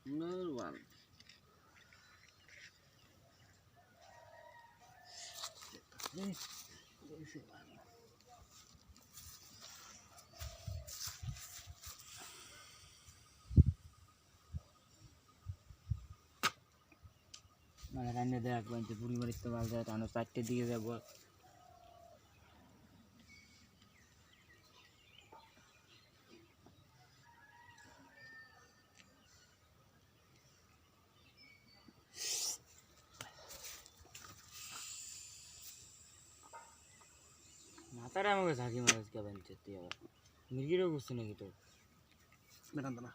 Number one. মানে রান্না দেখবেন যে বুড়ি বাড়ির তো ভালো যায় আমরা 4টের দিকে যাবো মাথাটা আমাকে ঝাঁকি মারাজ খাবেন তুই আবার মির্গিরও করছে নাকি তো বেরান না